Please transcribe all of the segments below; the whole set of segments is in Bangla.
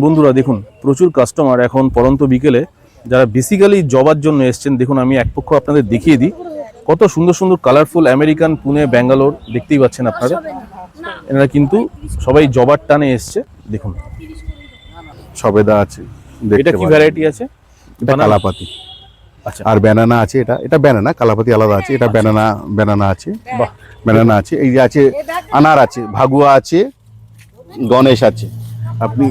বন্ধুরা দেখুন প্রচুর কাস্টমার এখন পরন্ত বিকেলে যারা বেসিক্যালি জবার জন্য এসেছেন। দেখুন আমি এক পক্ষ আপনাদের দেখিয়ে দিই, কত সুন্দর সুন্দর কালারফুল আমেরিকান, পুনে, ব্যাঙ্গালোর দেখতেই পাচ্ছেন আপনারা। এনারা কিন্তু সবাই জবার টানে এসছে। দেখুন সবেদা আছে, এটা কি ভ্যারাইটি আছে? এটা কালাপাতি। আচ্ছা, আর ব্যানানা আছে, এটা ব্যানানা, কালাপাতি আলাদা আছে, এটা ব্যানানা আছে। বাহ, ব্যানানা আছে, এই যে আছে আনার আছে, ভাগুয়া আছে, গণেশ আছে, আপনি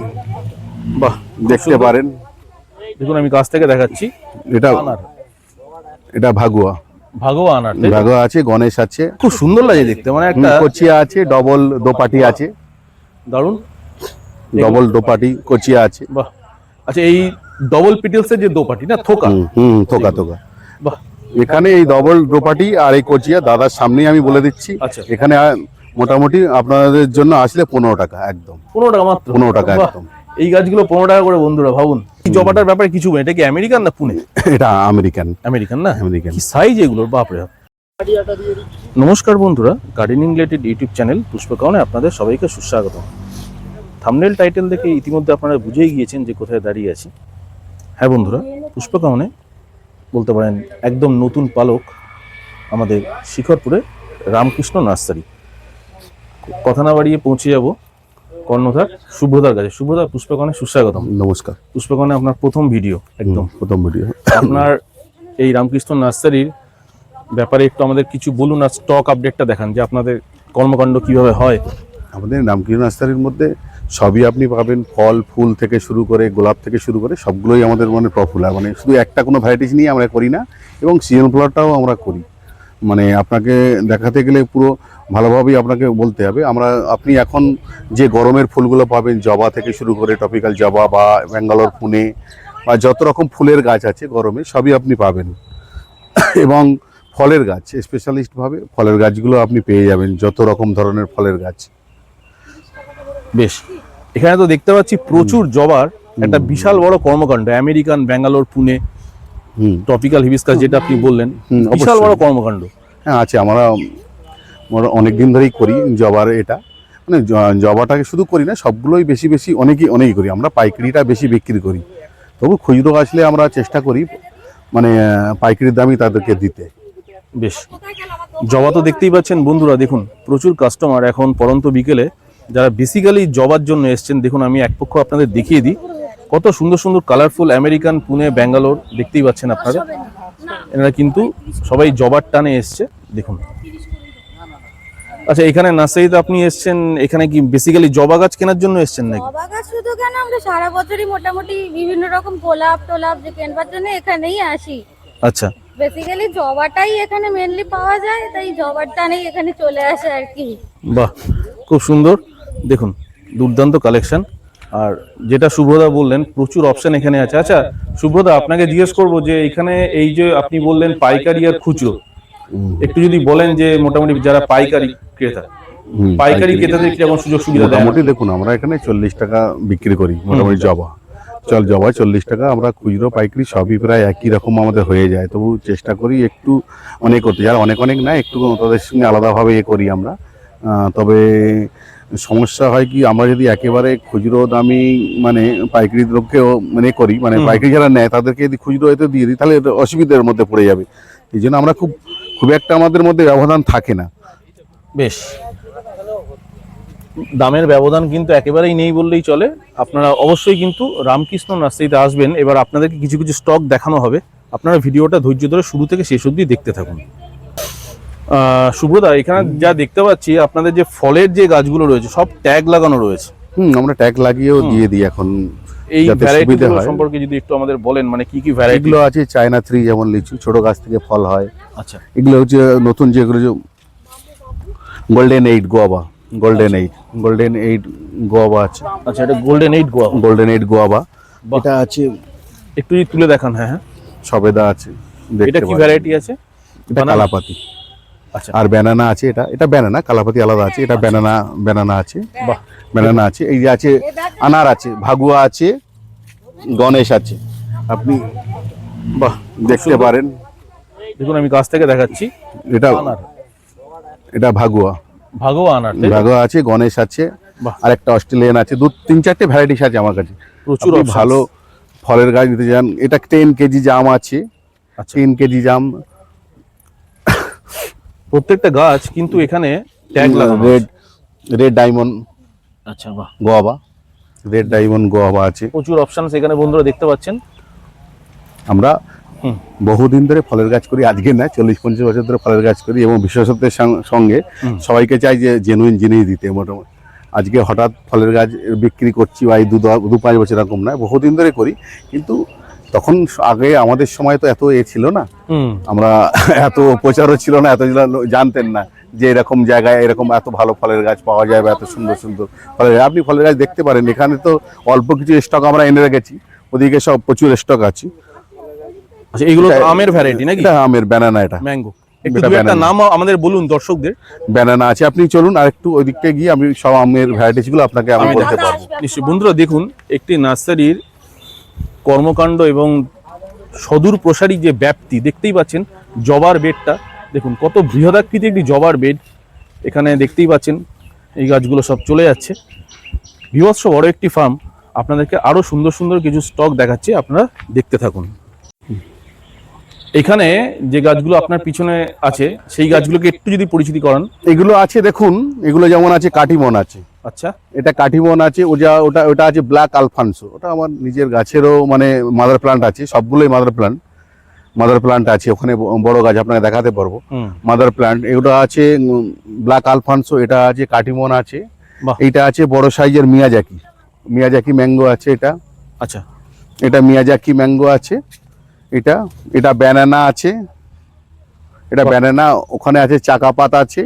বাহ, দেখতে পারেন। দেখুন আমি কাছ থেকে দেখাচ্ছি। এটা আনার, এটা ভাগুয়া ভাগোয়া আনার, তাই তো? ভাগুয়া আছে, গণেশ আছে, খুব সুন্দর লাগে দেখতে, মানে একটা কচিয়া আছে, ডবল দোপাটি আছে, দারুণ ডবল দোপাটি কচিয়া আছে। বাহ। আচ্ছা, এই ডবল পিটেলসের যে দোপাটি না, থোকা, থোকা থোকা। বাহ, এখানে এই ডবল দোপাটি আর এই কচিয়া দাদার সামনেই আমি বলে দিচ্ছি। আচ্ছা। এখানে মোটামুটি আপনাদের জন্য আসলে 15 টাকা, একদম 15 টাকা মাত্র। 15 টাকা বাহ, একদম। এই গাছগুলো 15 টাকা করে। বন্ধুরা ভাবুন, এই জবাটার ব্যাপারে কিছু বলেন, এটা কি আমেরিকান না পুনে? এটা আমেরিকান। আমেরিকান না? আমেরিকান। কি সাইজ এগুলোর, বাপরে বাপ। নমস্কার বন্ধুরা, গার্ডেনিং রিলেটেড ইউটিউব চ্যানেল পুষ্পকাওনে আপনাদের সবাইকে সুস্বাগত। থাম্বনেল টাইটেল দেখে ইতিমধ্যে আপনারা বুঝেই গিয়েছেন যে কোথায় দাঁড়িয়ে আছি। হ্যাঁ বন্ধুরা, পুষ্পকাওনে বলতে পারেন একদম নতুন পালক আমাদের শিখরপুরে রামকৃষ্ণ নার্সারি। কথা না বাড়িয়ে পৌঁছে যাব কর্ণধার শুভ্রদার কাছে। শুভ্রদা, পুষ্পকাওনে সুস্বাগতম। নমস্কার। পুষ্পকাওনে আপনার প্রথম ভিডিও, একদম প্রথম ভিডিও। আপনার এই রামকৃষ্ণ নার্সারির ব্যাপারে একটু আমাদের কিছু বলুন, আর স্টক আপডেটটা দেখান যে আপনাদের কর্মকাণ্ড কিভাবে হয়। আমাদের রামকৃষ্ণ নার্সারির মধ্যে সবই আপনি পাবেন, ফল ফুল থেকে শুরু করে, গোলাপ থেকে শুরু করে সবগুলোই আমাদের মানে পপুলার। মানে শুধু একটা কোনো ভ্যারাইটিস নিয়ে আমরা করি না, এবং সিজন ফ্লাওয়ারটাও আমরা করি। মানে আপনাকে দেখাতে গেলে পুরো ভালোভাবেই আপনাকে বলতে হবে। আপনি এখন যে গরমের ফুলগুলো পাবেন, জবা থেকে শুরু করে টপিক্যাল জবা বা ব্যাঙ্গালোর, পুনে বা যত রকম ফুলের গাছ আছে গরমে সবই আপনি পাবেন। এবং ফলের গাছ, স্পেশালিস্টভাবে ফলের গাছগুলো আপনি পেয়ে যাবেন, যত রকম ধরনের ফলের গাছ। বেশ, এখানে তো দেখতে পাচ্ছি প্রচুর জবার একটা বিশাল বড় কর্মকাণ্ড, American, Bangalore, Pune, topical hibiscus যেটা আপনি বললেন, বিশাল বড় কর্মকাণ্ড। হ্যাঁ আছে, আমরা অনেক দিন ধরেই করি জবার। এটা মানে জবাটাকে শুধু করি না, সবগুলোই বেশি বেশি অনেকই করি। আমরা পাইকারিটা বেশি বিক্রি করি, তবু খুচরো আসলে আমরা চেষ্টা করি মানে পাইকারির দামই তাদেরকে দিতে। বেশ, জবা তো দেখতেই পাচ্ছেন বন্ধুরা, দেখুন প্রচুর কাস্টমার এখন পরন্ত বিকেলে যারা বেসিক্যালি জবার জন্য এসছেন। দেখুন আমি এক পক্ষ আপনাদের দেখিয়ে দিই, কত সুন্দর সুন্দর কালারফুল আমেরিকান, পুনে, ব্যাঙ্গালোর দেখতেই পাচ্ছেন আপনারা। এনারা কিন্তু সবাই জবার টানে এসছে। দেখুন, আচ্ছা এখানে নার্সারিতে আপনি এসছেন, এখানে কি বেসিক্যালি জবা গাছ কেনার জন্য এসছেন নাকি? জবা গাছ শুধু কেন, আমরা সারা বছরই মোটামুটি বিভিন্ন রকম গোলাপ টোলাপ যে কেনবার জন্য এখানেই আসি। আচ্ছা, বেসিক্যালি জবাটাই এখানে মেনলি পাওয়া যায়, তাই জবার টানেই এখানে চলে আসে আর কি। বাহ, খুব সুন্দর। দেখুন দুর্দান্ত কালেকশন। আর যেটা শুভ্রদা বললেন, প্রচুর অপশন এখানে আছে। আচ্ছা শুভ্রদা, আপনাকে জিজ্ঞেস করবো যে এখানে এই যে আপনি বললেন পাইকারি আর খুচরো, একটু যদি বলেন যে মোটামুটি যারা পাইকারি ক্রেতা, পাইকারি ক্রেতাদের কিরকম সুযোগ সুবিধা দেয়? মোটামুটি দেখুন, আমরা এখানে 40 টাকা বিক্রি করি মোটামুটি জবা। জবা 40 টাকা, আমরা খুচরো পাইকারি সবই প্রায় একই রকম আমাদের হয়ে যায়। তবু চেষ্টা করি একটু অনেক করতে, যারা অনেক না, একটু তাদের সঙ্গে আলাদাভাবে করি আমরা। তবে সমস্যা হয় কি, আমরা যদি একেবারে খুচরো দামি মানে পাইকারি দ্রব্যকেও মানে করি, মানে পাইকারি যারা নেয় তাদেরকে যদি খুচরো এতে দিয়ে দিই, তাহলে অসুবিধার মধ্যে পড়ে যাবে। এই জন্য আমরা খুব একটা আমাদের মধ্যে ব্যবধান থাকে না। বেশ, দামের ব্যবধান কিন্তু একেবারেই নেই বললেই চলে। আপনারা অবশ্যই কিন্তু রামকৃষ্ণ নার্সারিতে আসবেন। এবার আপনাদেরকে কিছু কিছু স্টক দেখানো হবে, আপনারা ভিডিওটা ধৈর্য ধরে শুরু থেকে শেষ অবধি দেখতে থাকুন। শুভ্রদা, এখানে যা দেখতে পাচ্ছি আপনাদের যে ফলের যে গাছগুলো রয়েছে সব ট্যাগ লাগানো রয়েছে। আমরা ট্যাগ লাগিয়েও দিয়ে দিই এখন। এই ভ্যারাইটিগুলো সম্পর্কে যদি একটু আমাদের বলেন, মানে কি কি ভ্যারাইটি এগুলো আছে? চায়না 3 যেমন লিচু, ছোট গাছ থেকে ফল হয়। আচ্ছা, এগুলো হচ্ছে নতুন যেগুলো যে গোল্ডেন 8 গোয়াবা, গোল্ডেন 8 গোয়াবা আছে। আচ্ছা, এটা গোল্ডেন 8 গোয়াবা। এটা আছে, একটু যদি তুলে দেখান। হ্যাঁ হ্যাঁ, সবেদা আছে। এটা কি ভ্যারাইটি আছে? এটা কালাপাতি। আচ্ছা, আর ব্যানানা আছে, এটা ব্যানানা, কালাপাতি আলাদা আছে। এটা ব্যানানা আছে। বাহ, ব্যানানা আছে, এই যে আছে আনার আছে, ভাগুয়া আছে, গণেশ আছে, আপনি বাহ দেখতে পারেন। দেখুন আমি কাছ থেকে দেখাচ্ছি। এটা ভাগুয়া ভাগোয়া আনার, ভাগুয়া আছে, গণেশ আছে, বাহ। আর একটা অস্ট্রেলিয়ান আছে, 2-3-4টে ভ্যারাইটিস আছে আমার কাছে। প্রচুর আপনি options। ভালো ফলের গাছ নিতে চান, এটা 10 কেজি জাম আছে, আচ্ছা 10 কেজি জাম, প্রত্যেকটা গাছ কিন্তু এখানে ট্যাগ লাগানো রেড আছে। রেড ডায়মন্ড আচ্ছা বাহ, গোয়াবা, রেড ডায়মন্ড গোয়াবা আছে। প্রচুর অপশনস এখানে বন্ধুরা দেখতে পাচ্ছেন। আমরা হুম। বহুদিন ধরে ফলের গাছ করি, আজকে না 40-50 বছর ধরে ফলের গাছ করি, এবং বিশেষত্বের সঙ্গে হুম। সবাইকে চাই যে জেনুইন জিনিস দিতে। মোটামুটি আজকে হঠাৎ ফলের গাছ বিক্রি করছি বা এই 2-5 বছর এরকম না, বহুদিন ধরে করি। কিন্তু তখন আগে আমাদের সময় তো এত ছিল না, হুম আমরা এত প্রচারও ছিল না, এত জানতেন না যে এরকম জায়গায় এরকম এত ভালো ফলের গাছ পাওয়া যায় বা এত সুন্দর সুন্দর ফলের গাছ। আপনি ফলের গাছ দেখতে পারেন, এখানে তো অল্প কিছু স্টক আমরা এনে রেখেছি, ওদিকে সব প্রচুর স্টক আছে। আচ্ছা এগুলো তো এটা- আমের ভ্যারাইটি নাকি? এটা আমের ব্যানানা, এটা ম্যাঙ্গো। একটু এটা দু একটা banana। নাম আমাদের বলুন দর্শকদের। ব্যানানা আছে, আপনি চলুন আর একটু ওই দিকটা গিয়ে আমি সব আমের ভ্যারাইটিস গুলো আপনাকে আমি আমি বলতে দাদা পারবো। আসবে। নিশ্চয়ই বন্ধুরা দেখুন একটি নার্সারির কর্মকাণ্ড এবং সদূর প্রসারী যে ব্যাপ্তি দেখতেই পাচ্ছেন। জবার বেডটা দেখুন, কত বৃহদাকৃতি একটি জবার বেড এখানে দেখতেই পাচ্ছেন। এই গাছগুলো সব চলে যাচ্ছে। বিভৎস বড় একটি ফার্ম। আপনাদেরকে আরো সুন্দর সুন্দর কিছু স্টক দেখাচ্ছি, আপনারা দেখতে থাকুন। এখানে যে গাছগুলো আপনার পিছনে আছে সেই গাছগুলোকে একটু যদি পরিচিতি করান। এগুলো আছে দেখুন, এগুলো যেমন আছে কাটিমন আছে, আচ্ছা এটা কাটিমন আছে, ওটা আছে ব্ল্যাক আলফানসো, ওটা আমার নিজের গাছেরও মানে মাদার প্লান্ট আছে, সবগুলোই মাদার প্লান্ট আছে ওখানে, বড় গাছ আপনাকে দেখাতে পারবো। হুম মাদার প্লান্ট এগুলো আছে, ব্ল্যাক আলফানসো, এটা আছে কাটিমন আছে, বাহ। এইটা আছে বড় সাইজের মিয়াজাকি ম্যাঙ্গো আছে, আচ্ছা এটা মিয়াজাকি ম্যাঙ্গো আছে, এটা ব্যানানা আছে, এটা বাহ। ব্যানানা, ওখানে আছে চাকাপাত আছে,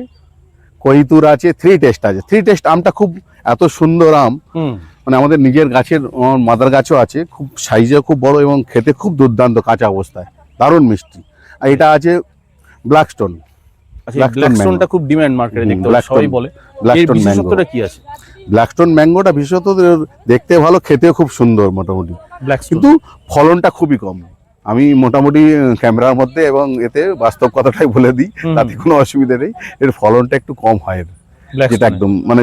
কৈতুর আছে, 3 টেস্ট আছে। 3 টেস্ট আমটা খুব এত সুন্দর আম, হুম মানে আমাদের নিজের গাছের মাদার গাছও আছে, খুব সাইজে খুব বড় এবং খেতে খুব দুর্দান্ত কাঁচা অবস্থায়, দারুণ মিষ্টি। আর এটা আছে ব্ল্যাকস্টোন, আচ্ছা Blackstone ব্ল্যাকস্টোনটা mango। খুব ডিমান্ড মার্কেটে হুম, দেখতে পাচ্ছি, Blackstone- সবাই বলে। এর ব্ল্যাকস্টোন ম্যাঙ্গো, বিশেষত্বটা কি আছে? ব্ল্যাকস্টোন ম্যাঙ্গোটা বিশেষত দেখতে ভালো, খেতেও খুব সুন্দর মোটামুটি, ব্ল্যাকস্টোন কিন্তু ফলনটা খুবই কম। আমি মোটামুটি ক্যামেরার মধ্যে এবং এতে বাস্তব কথাটাই বলে দিই, হুম। তাতে কোনো অসুবিধা নেই, এর ফলনটা একটু কম হয় এর, যেটা ব্ল্যাকস্টোন একদম মানে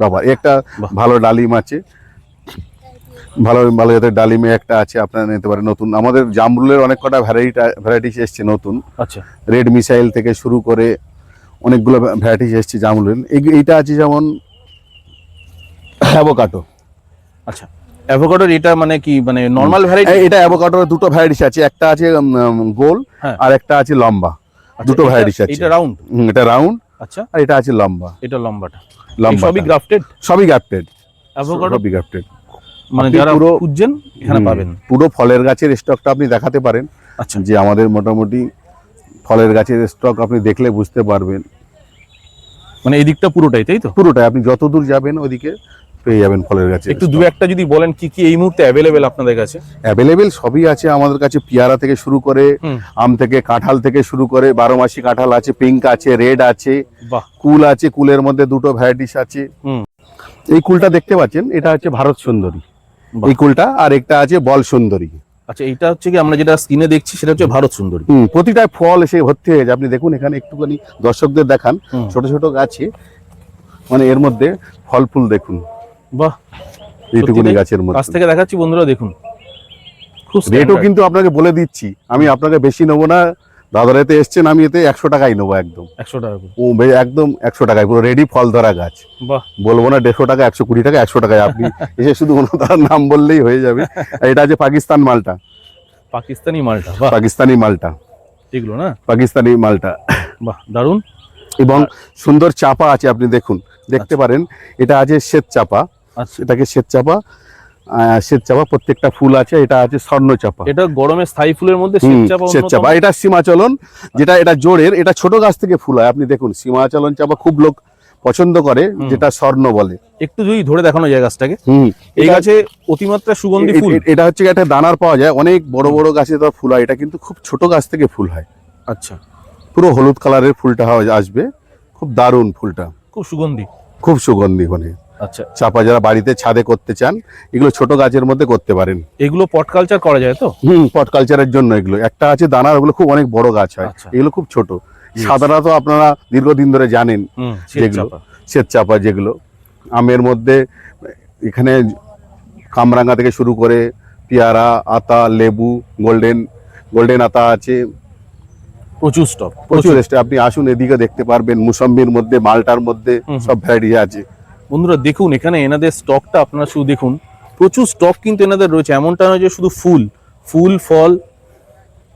বাবা একটা বাহ। ভালো ডালিম আছে, ভালো ভালো জাতের ডালিমে একটা আছে, আপনারা নিতে পারেন। নতুন আমাদের জামরুলের অনেক কটা ভ্যারাইটিস এসছে নতুন, আচ্ছা রেড মিসাইল থেকে শুরু করে অনেকগুলো ভ্যারাইটিস এসছে জামরুলের। এইটা আছে যেমন অ্যাভোকাডো, আচ্ছা অ্যাভোকাডোর এটা মানে কি মানে নরমাল ভ্যারাইটি? এটা অ্যাভোকাডোর দুটো ভ্যারাইটিস আছে, একটা আছে গোল হ্যাঁ। আর একটা আছে লম্বা, দুটো ভ্যারাইটিস আছে। এটা রাউন্ড? এটা রাউন্ড আচ্ছা আর এটা আছে লম্বা, এটা লম্বাটা। এই লম্বা সবই গ্রাফটেড সবই গ্রাফটেড, অ্যাভোকাডো, সবই গ্রাফটেড। মানে আপনি যারা পুরো- খুঁজছেন এখানে পাবেন। পুরো ফলের গাছের স্টকটা আপনি দেখাতে পারেন, আচ্ছা যে আমাদের মোটামুটি ফলের গাছের স্টক আপনি দেখলে বুঝতে পারবেন। মানে এই দিকটা পুরোটাই তাই তো? পুরোটাই আপনি যত দূর যাবেন ওদিকে পেয়ে যাবেন ফলের গাছে। একটু দু একটা যদি বলেন কি কি এই মুহূর্তে অ্যাভেলেবেল আপনাদের কাছে? অ্যাভেলেবেল সবই আছে আমাদের কাছে, পেয়ারা থেকে শুরু করে হুম আম থেকে কাঁঠাল থেকে শুরু করে 12 মাসি কাঁঠাল আছে, পিঙ্ক আছে, রেড আছে, বাহ কুল আছে, কুলের মধ্যে দুটো ভ্যারাইটিস আছে। হুম এই কুলটা দেখতে পাচ্ছেন, এটা হচ্ছে ভারত সুন্দরী, বাহ। এই কুলটা, আর একটা আছে বল সুন্দরী। আচ্ছা এইটা হচ্ছে কি আমরা যেটা স্ক্রিনে দেখছি সেটা হচ্ছে ভারত সুন্দরী। প্রতিটা ফল এসে ভর্তি হয়ে যায়। আপনি দেখুন এখানে একটুখানি দর্শকদের দেখান, হুম। ছোট ছোট গাছে মানে এর মধ্যে ফল ফুল দেখুন, বাহ এইটুকুনি সত্যি গাছের কাছ মধ্যে। থেকে দেখাচ্ছি বন্ধুরা দেখুন, খুব রেটও standard। কিন্তু আপনাকে বলে দিচ্ছি, আমি আপনাকে বেশি নেবো না, দাদারাতে এসছেন, আমি এতে 100 টাকাই নেবো একদম, 100 টাকা করে। একদম 100 টাকায় পুরো রেডি ফল ধরা গাছ, বাহ বলবো না 150 টাকা, 120 টাকা, 100 টাকায় আপনি এসে শুধু কোনো তার নাম বললেই হয়ে যাবে। আর এটা আছে পাকিস্তান মালটা, পাকিস্তানি মালটা, বাহ পাকিস্তানি মালটা, এগুলো না, পাকিস্তানি মালটা। বাহ দারুন। এবং সুন্দর চাপা আছে, আপনি দেখুন দেখতে পারেন, এটা আছে শ্বেত চাপা, আচ্ছা এটাকে শ্বেত চাপা প্রত্যেকটা ফুল আছে, এটা আছে স্বর্ণ চাপা। এটা গরমে স্থায়ী ফুলের মধ্যে হুম, শ্বেত চাপা শ্বেত অন্যতম। চাপা, এটা সীমাচলন, যেটা এটা জোরের, এটা ছোট গাছ থেকে ফুল হয়। আপনি দেখুন সীমাচলন চাপা খুব লোক পছন্দ করে, হুম। যেটা স্বর্ণ বলে। একটু যদি ধরে দেখানো যায় গাছটাকে। হুম, এই এটা- গাছে অতিমাত্রা সুগন্ধি ফুল। এটা হচ্ছে একটা দানার পাওয়া যায়, অনেক বড় বড় গাছে তো ফুল হয়, এটা কিন্তু খুব ছোট গাছ থেকে ফুল হয়। আচ্ছা পুরো হলুদ কালারের ফুলটা আসবে, খুব দারুণ ফুলটা, খুব সুগন্ধি। খুব সুগন্ধি। মানে আচ্ছা চাপা যারা বাড়িতে ছাদে করতে চান, এগুলো ছোট গাছের মধ্যে করতে পারেন। এগুলো পট কালচার করা যায় তো? পট কালচারের জন্য এগুলো একটা আছে দানার, ওগুলো খুব অনেক বড় গাছ হয়, আচ্ছা। এগুলো খুব ছোট। সাধারণত আপনারা দীর্ঘদিন ধরে জানেন হুম শ্বেত যেগুলো চাপা। শ্বেত চাপা যেগুলো, আমের মধ্যে এখানে কামরাঙ্গা থেকে শুরু করে পেয়ারা, আতা, লেবু, গোল্ডেন আতা আছে, প্রচুর স্টক, প্রচুর স্টক। আপনি আসুন, এদিকে দেখতে পারবেন মুসাম্বির মধ্যে, মালটার মধ্যে সব ভ্যারাইটি আছে। বন্ধুরা দেখুন এখানে এনাদের স্টকটা আপনারা শুধু দেখুন, প্রচুর স্টক কিন্তু এনাদের রয়েছে। এমনটা নয় যে শুধু ফুল ফল,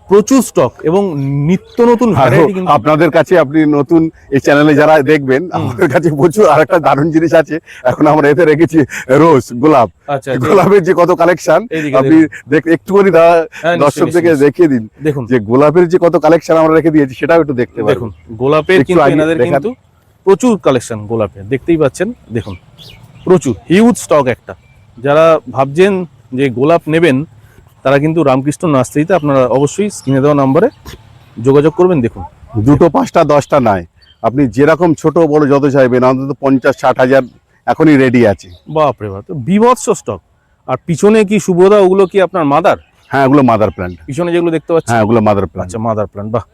প্রচুর স্টক এবং নিত্য নতুন ভ্যারাইটি কিন্তু আপনাদের কাছে, আপনি নতুন এই চ্যানেলে যারা দেখবেন, আমাদের কাছে প্রচুর আরেকটা দারুণ জিনিস আছে। এখন আমরা এতে রেখেছি রোজ, গোলাপ। আচ্ছা, গোলাপের যে কত কালেকশন, এইদিকে আপনি একটুখানি হ্যাঁ, দর্শকদেরকে দেখিয়ে দিন দেখুন যে গোলাপের যে কত কালেকশন আমরা রেখে দিয়েছি, সেটাও একটু দেখতে পারেন। দেখুন গোলাপের একটু কিন্তু আগে এনাদের দেখান। কিন্তু প্রচুর কালেকশন গোলাপের, দেখতেই পাচ্ছেন। দেখুন প্রচুর হিউজ স্টক একটা। যারা ভাবছেন যে গোলাপ নেবেন, তারা কিন্তু রামকৃষ্ণ নার্সারিতে আপনারা অবশ্যই স্ক্রিনে দেওয়া নম্বরে যোগাযোগ করবেন। দেখুন 2টো 5টা 10টা নয়, আপনি যেরকম ছোট বড় যত চাইবেন, অন্তত 50-60 হাজার এখনই রেডি আছে। বাপরে বাপ, তো বিভৎস স্টক। আর পিছনে কি শুভদা, ওগুলো কি আপনার মাদার? হ্যাঁ, ওগুলো মাদার প্ল্যান্ট। পিছনে যেগুলো দেখতে পাচ্ছেন, হ্যাঁ, ওগুলো মাদার প্ল্যান্ট। আচ্ছা মাদার প্ল্যান্ট। বাহ,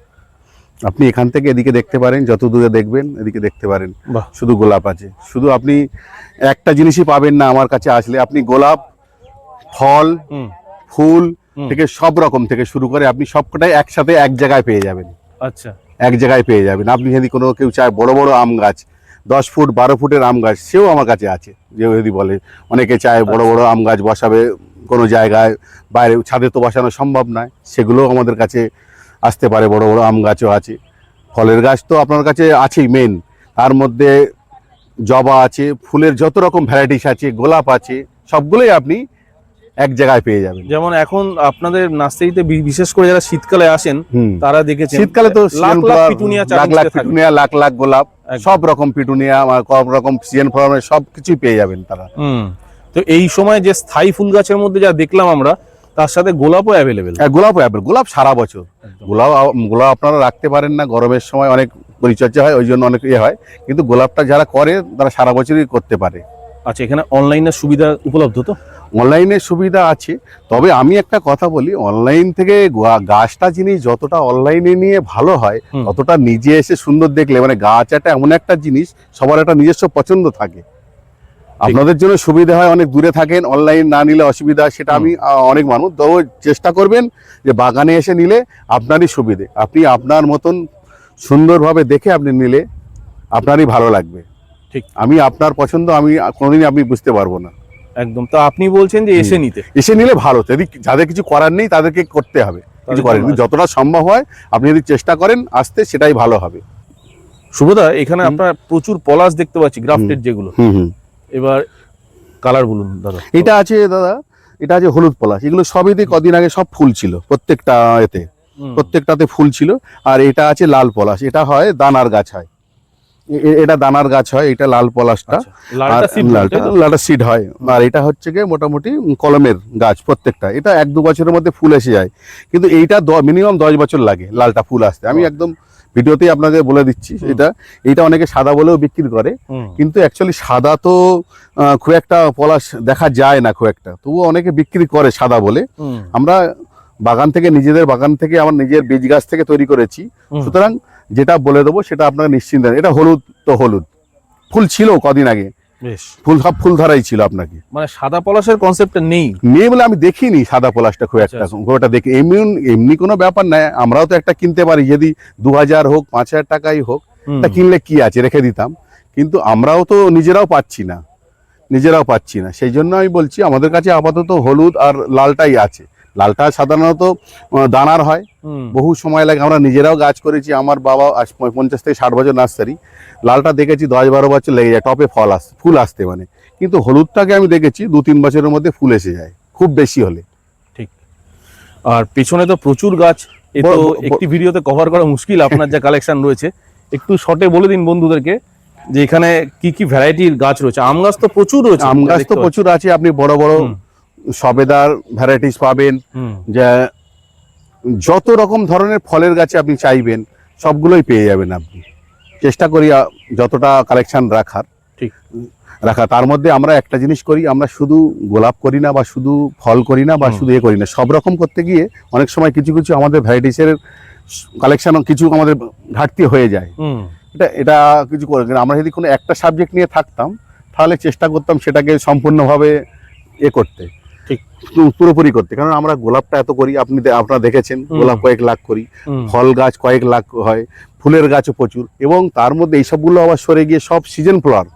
আপনি এখান থেকে এদিকে দেখতে পারেন, যত দূরে দেখবেন এদিকে দেখতে পারেন, বাহ, শুধু গোলাপ আছে। শুধু আপনি একটা জিনিসই পাবেন না আমার কাছে আসলে, আপনি গোলাপ, ফল, হুম, ফুল থেকে সব রকম থেকে শুরু করে আপনি সবকটাই একসাথে এক জায়গায় পেয়ে যাবেন। আচ্ছা, এক জায়গায় পেয়ে যাবেন। আপনি যদি কোনো কেউ চায় বড় বড় আম গাছ, 10 ফুট 12 ফুটের আম গাছ, সেও আমার কাছে আছে। যে যদি বলে, অনেকে চায় বড় বড় আম গাছ বসাবে কোনো জায়গায়, বাইরে ছাদে তো বসানো সম্ভব নয়, সেগুলোও আমাদের কাছে আসতে পারে। বড় বড় আম গাছও আছে। ফলের গাছ তো আপনার কাছে আছেই মেন, তার মধ্যে জবা আছে, ফুলের যত রকম ভ্যারাইটিস আছে, গোলাপ আছে, সবগুলোই আপনি এক জায়গায় পেয়ে যাবেন। যেমন এখন আপনাদের নার্সারিতে বিশেষ করে যারা শীতকালে আসেন, তারা দেখেছেন শীতকালে তো লাখ লাখ পিটুনিয়া, লাখ লাখ পিটুনিয়া, লাখ লাখ গোলাপ, একদম। সব রকম পিটুনিয়া, সব রকম সিজন ফ্লাওয়ার, সব কিছুই পেয়ে যাবেন তারা। তো এই সময় যে স্থায়ী ফুল গাছের মধ্যে যা দেখলাম আমরা, তার সাথে গোলাপও অ্যাভেলেবেল। গোলাপ সারা বছর। গোলাপ আপনারা রাখতে পারেন না, গরমের সময় অনেক পরিচর্যা হয়, ওই জন্য অনেক হয়, কিন্তু গোলাপটা যারা করে তারা সারা বছরই করতে পারে। আচ্ছা, এখানে অনলাইনের সুবিধা উপলব্ধ তো? অনলাইনের সুবিধা আছে, তবে আমি একটা কথা বলি, অনলাইন থেকে গাছটা জিনিস যতটা অনলাইনে নিয়ে ভালো হয়, ততটা নিজে এসে সুন্দর দেখলে, মানে গাছ একটা এমন একটা জিনিস, সবার একটা নিজস্ব পছন্দ থাকে। আপনাদের জন্য সুবিধা হয়, অনেক দূরে থাকেন, অনলাইন না নিলে অসুবিধা, সেটা আমি অনেক মানুষ, তো চেষ্টা করবেন যে বাগানে এসে নিলে আপনারই সুবিধে, আপনি আপনার মতন সুন্দরভাবে দেখে আপনি নিলে আপনারই ভালো লাগবে। ঠিক, আমি আপনার পছন্দ আমি কোনোদিনই আপনি বুঝতে পারবো না। একদম। তো আপনি বলছেন যে এসে নিতে ভালো, যদি যাদের কিছু করার নেই তাদেরকে করতে হবে, কিছু করেন, যতটা সম্ভব হয় আপনি যদি চেষ্টা করেন আসতে, সেটাই ভালো হবে। শুভদা, এখানে আপনার প্রচুর পলাশ দেখতে পাচ্ছি, গ্রাফটেড যেগুলো। এবার কালার বলুন দাদা। এটা আছে দাদা, এটা আছে হলুদ পলাশ। এগুলো সবেতে কদিন আগে সব ফুল ছিল, প্রত্যেকটাতে ফুল ছিল। আর এটা আছে লাল পলাশ, এটা হয় দানার গাছ হয়, এটা দানার গাছ হয়, এটা লাল পলাশটা। লালটা সিড হয়। আর এটা হচ্ছে গিয়ে মোটামুটি কলমের গাছ প্রত্যেকটা। এটা 1-2 বছরের মধ্যে ফুল এসে যায়, কিন্তু এইটা মিনিমাম 10 বছর লাগে লালটা ফুল আসতে। আমি একদম ভিডিওতেই আপনাদের বলে দিচ্ছি। এটা অনেকে সাদা বলেও বিক্রি করে, কিন্তু অ্যাকচুয়ালি সাদা তো খুব একটা পলাশ দেখা যায় না খুব একটা, তবুও অনেকে বিক্রি করে সাদা বলে। আমরা নিজেদের বাগান থেকে আমার নিজের বীজ গাছ থেকে তৈরি করেছি, সুতরাং যেটা বলে দেবো সেটা আপনারা নিশ্চিন্ত। এটা হলুদ, তো হলুদ ফুল ছিল কদিন আগে, সব ফুল ধরাই ছিল। আপনাকে মানে সাদা পলাশের কনসেপ্টটা নেই বলে আমি দেখিনি সাদা পলাশটা খুব একটা দেখি। এমনি কোনো ব্যাপার নাই, আমরাও তো একটা কিনতে পারি, যদি 2000 হোক 5000 টাকাই হোক, তা কিনলে কি আছে, রেখে দিতাম। কিন্তু আমরাও তো নিজেরাও পাচ্ছি না, সেই জন্য আমি বলছি আমাদের কাছে আপাতত হলুদ আর লালটাই আছে। লালটা সাধারণত দানার হয়, বহু সময় লাগে। আমরা নিজেরাও গাছ করেছি, আমার বাবা 50 থেকে 60 বছর নার্সারি। লালটা দেখেছি 10-12 বছর লেগে যায় টপে ফুল আসতে, মানে। কিন্তু হলুদটাকে আমি দেখেছি 2-3 বছরের মধ্যে ফুল এসে যায়, খুব বেশি হলে। ঠিক। আর পেছনে তো প্রচুর গাছ, একটি ভিডিওতে কভার করা মুশকিল আপনার যা কালেকশন রয়েছে। একটু শর্টে বলে দিন বন্ধুদেরকে যে এখানে কি কি ভ্যারাইটির গাছ রয়েছে। আম গাছ তো প্রচুর রয়েছে। আম গাছ তো প্রচুর আছে, আপনি বড় বড় সবেদার ভ্যারাইটিস পাবেন, যে যত রকম ধরনের ফলের গাছে আপনি চাইবেন সবগুলোই পেয়ে যাবেন। আপনি চেষ্টা করি যতটা কালেকশন রাখা। তার মধ্যে আমরা একটা জিনিস করি, আমরা শুধু গোলাপ করি না, বা শুধু ফল করি না, বা শুধু করি না, সব রকম করতে গিয়ে অনেক সময় কিছু আমাদের ভ্যারাইটিসের কালেকশন কিছু আমাদের ঘাটতি হয়ে যায়। এটা কিছু করে, আমরা যদি কোনো একটা সাবজেক্ট নিয়ে থাকতাম, তাহলে চেষ্টা করতাম সেটাকে সম্পূর্ণভাবে করতে, ঠিক পুরোপুরি করতে। কারণ আমরা গোলাপটা এত করি, আপনারা দেখেছেন গোলাপ কয়েক লাখ করি, ফল গাছ কয়েক লাখ হয়, ফুলের গাছও প্রচুর, এবং তার মধ্যে এইসবগুলো আবার সরে গিয়ে সব সিজন ফ্লাওয়ার,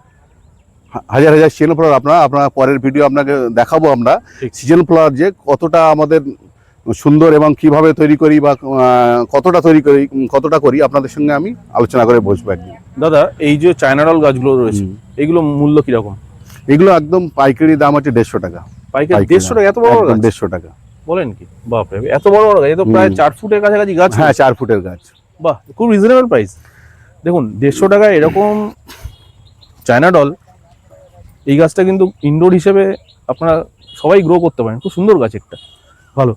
হাজার হাজার সিজন ফ্লাওয়ার। আপনার পরের ভিডিও আপনাকে দেখাবো আমরা সিজন ফ্লাওয়ার যে কতটা আমাদের সুন্দর এবং কিভাবে তৈরি করি বা কতটা করি আপনাদের সঙ্গে আমি আলোচনা করে বসবো একদিন। দাদা, এই যে চায়না ডল গাছগুলো রয়েছে, এগুলো মূল্য কিরকম? এগুলো একদম পাইকারি দাম আছে 150 টাকা। পাইকারি 150 টাকা? এত বড় গাছ? 150 টাকা। বলেন কি? বাপরে, এত বড় গাছ! এ তো প্রায় 4 ফুটের কাছাকাছি গাছ। হ্যাঁ, 4 ফুটের গাছ। বাহ, খুব রিজনেবল প্রাইস। দেখুন, 150 টাকায় এরকম চায়না ডল, এই গাছটা কিন্তু ইনডোর হিসেবে আপনারা সবাই গ্রো করতে পারেন। খুব সুন্দর গাছ একটা, ভালো,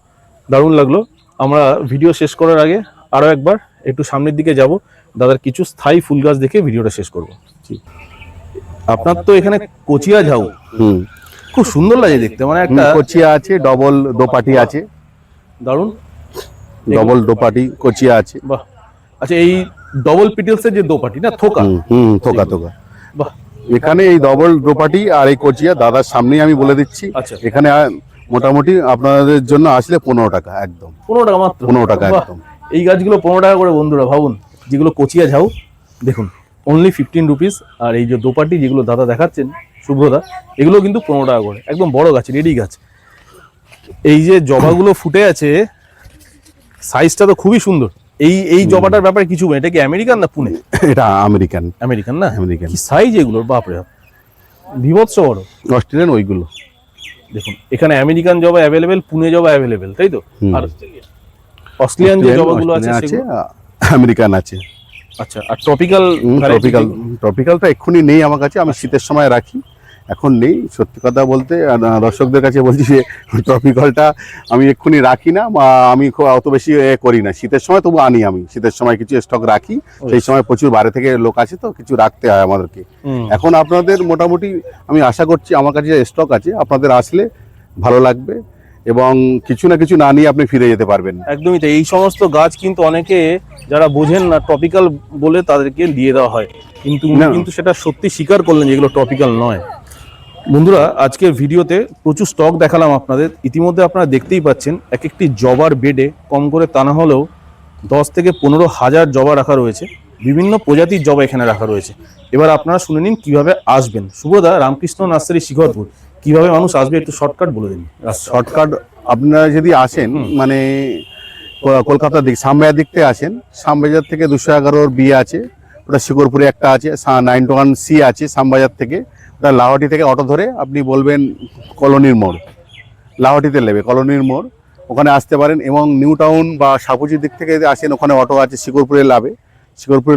দারুণ লাগলো। আমরা ভিডিও শেষ করার আগে আরও একবার একটু সামনের দিকে যাব, দাদার কিছু স্থায়ী ফুল গাছ দেখে ভিডিওটা শেষ করব। আপনার তো এখানে কচিয়া ঝাউ, খুব সুন্দর লাগে দেখতে, মানে একটা কচিয়া আছে, ডবল দোপাটি আছে, দারুণ ডবল দোপাটি কচিয়া আছে। বাহ, আচ্ছা, এই ডবল পিটেলসের যে দোপাটি না, থোকা, থোকা থোকা, বাহ। এখানে এই ডবল দোপাটি আর এই কচিয়া দাদার সামনেই আমি বলে দিচ্ছি। আচ্ছা, এখানে মোটামুটি আপনাদের জন্য আসলে 15 টাকা, একদম 15 টাকা মাত্র। 15 টাকা একদম। এই গাছগুলো 15 টাকা করে বন্ধুরা, ভাবুন, যেগুলো কচিয়া ঝাউ দেখুন অনলি 15 রুপিস। আর এই যে দোপাটি যেগুলো দাদা দেখাচ্ছেন শুভ্রদা, এগুলো কিন্তু 15 টাকা করে, একদম বড় গাছ, রেডি গাছ। এই যে জবাগুলো ফুটে আছে, সাইজটা তো খুবই সুন্দর। এই জবাটার ব্যাপারে কিছু, এটা কি আমেরিকান না পুনে? এটা আমেরিকান। আমেরিকান না? আমেরিকান। কি সাইজ এগুলোর, বাপরে, বিভৎস বড়। অস্ট্রেলিয়ান ওইগুলো দেখুন, এখানে আমেরিকান জবা অ্যাভেলেবেল, পুনে জবা অ্যাভেলেবেল, তাই তো? আর অস্ট্রেলিয়ান যে জবাগুলো আছে আমেরিকান আছে। আচ্ছা, আর ট্রপিক্যালটা এক্ষুনি নেই আমার কাছে, আমি শীতের সময় রাখি, এখন নেই। সত্যি কথা বলতে দর্শকদের কাছে বলছি যে ট্রপিক্যালটা আমি এক্ষুনি রাখি না, আমি অত বেশি করি না। শীতের সময় তবু আনি, আমি শীতের সময় কিছু স্টক রাখি, সেই সময় প্রচুর বাইরে থেকে লোক আসে তো কিছু রাখতে হয় আমাদেরকে। এখন আপনাদের মোটামুটি আমি আশা করছি আমার কাছে যে স্টক আছে আপনাদের আসলে ভালো লাগবে, এবং কিছু না কিছু না নিয়ে আপনি ফিরে যেতে পারবেন। একদমই তাই। এই সমস্ত গাছ কিন্তু অনেকে যারা বোঝেন না ট্রপিক্যাল বলে তাদেরকে দিয়ে দেওয়া হয়, কিন্তু সেটা সত্যি স্বীকার করলেন যেগুলো ট্রপিক্যাল নয়। বন্ধুরা, আজকের ভিডিওতে প্রচুর স্টক দেখালাম আপনাদের। ইতিমধ্যে আপনারা দেখতেই পাচ্ছেন এক একটি জবার বেডে কম করে তা না হলেও 10 থেকে 15 হাজার জবা রাখা রয়েছে, বিভিন্ন প্রজাতির জবা এখানে রাখা রয়েছে। এবার আপনারা শুনে নিন কিভাবে আসবেন। শুভদা, রামকৃষ্ণ নার্সারি শিখরপুর, কিভাবে মানুষ আসবে একটু শর্টকাট বলে দিন। শর্টকাট, আপনারা যদি আসেন মানে কলকাতার দিক শ্যামবাজার দিক থেকে আসেন, শ্যামবাজার থেকে 211 বি আছে, ওটা শিকরপুরে একটা আছে, 91C আছে শ্যামবাজার থেকে। ওটা লাহোটি থেকে অটো ধরে আপনি বলবেন কলোনির মোড়, লাহোটিতে নেবে কলোনির মোড়, ওখানে আসতে পারেন। এবং নিউ টাউন বা সাপুজির দিক থেকে যদি আসেন, ওখানে অটো আছে, শিকরপুরে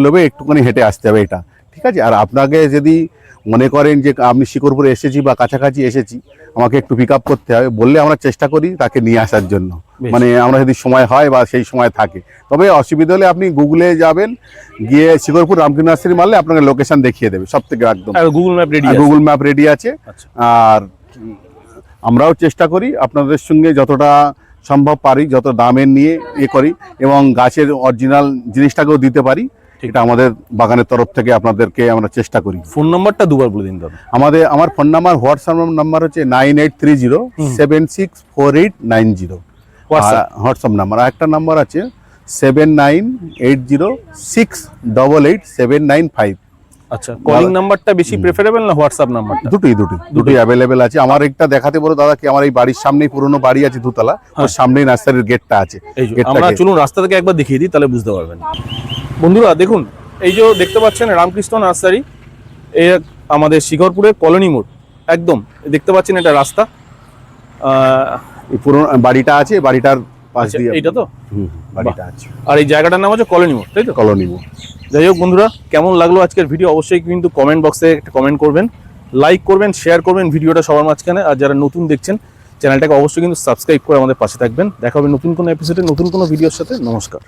নেবে একটুখানি হেঁটে আসতে হবে, এটা ঠিক আছে। আর আপনাকে যদি মনে করেন যে আপনি শিকরপুরে এসেছি বা কাছাকাছি এসেছি, আমাকে একটু পিক আপ করতে হবে বললে আমরা চেষ্টা করি তাকে নিয়ে আসার জন্য, মানে আমরা যদি সময় হয় বা সেই সময় থাকে। তবে অসুবিধা হলে আপনি গুগলে যাবেন, গিয়ে শিকরপুর রামকৃষ্ণ নার্সারি মারলে আপনাকে লোকেশন দেখিয়ে দেবে সব থেকে একদম। গুগল ম্যাপ রেডি আছে। আর আমরাও চেষ্টা করি আপনাদের সঙ্গে যতটা সম্ভব পারি, যত দামের নিয়ে করি, এবং গাছের অরিজিনাল জিনিসটাকেও দিতে পারি, এটা আমাদের বাগানের তরফ থেকে আপনাদেরকে আমরা চেষ্টা করি। ফোন নাম্বারটা দুবার বলে দিন দাদা। আমার ফোন নাম্বার, হোয়াটসঅ্যাপ নাম্বার হচ্ছে 9830764890 হোয়াটসঅ্যাপ নাম্বার। আর একটা নাম্বার আছে 7980688795। আচ্ছা, কলিং নাম্বারটা বেশি প্রেফারেবল না হোয়াটসঅ্যাপ নাম্বারটা? দুটোই অ্যাভেলেবেল আছে। আমার একটা দেখাতে বলো দাদা, কি আমার এই বাড়ির সামনেই পুরনো বাড়ি আছে দুতলা, ওর সামনেই নার্সারির গেটটা আছে। আমরা চলুন রাস্তা থেকে একবার দেখিয়ে দিই, তাহলে বুঝতে পারবেন। বন্ধুরা দেখুন, এই যে দেখতে পাচ্ছেন রামকৃষ্ণ নার্সারি, এই আমাদের শিকরপুরে কলোনি মোড়, একদম দেখতে পাচ্ছেন এটা রাস্তা। এই পুরনো বাড়িটা আছে, বাড়িটার পাশ দিয়ে এইটা তো বাড়িটা আছে। আর এই জায়গাটার নাম হচ্ছে কলোনি মোড়, তাই তো? কলোনি মোড়। যাই হোক বন্ধুরা, কেমন লাগলো আজকের ভিডিও অবশ্যই কিন্তু কমেন্ট বক্সে একটা কমেন্ট করবেন, লাইক করবেন, শেয়ার করবেন ভিডিওটা সবার মাঝখানে। আর যারা নতুন দেখছেন চ্যানেলটাকে অবশ্যই কিন্তু সাবস্ক্রাইব করে আমাদের পাশে থাকবেন। দেখা হবে নতুন কোনো এপিসোডে নতুন কোনো ভিডিওর সাথে। নমস্কার।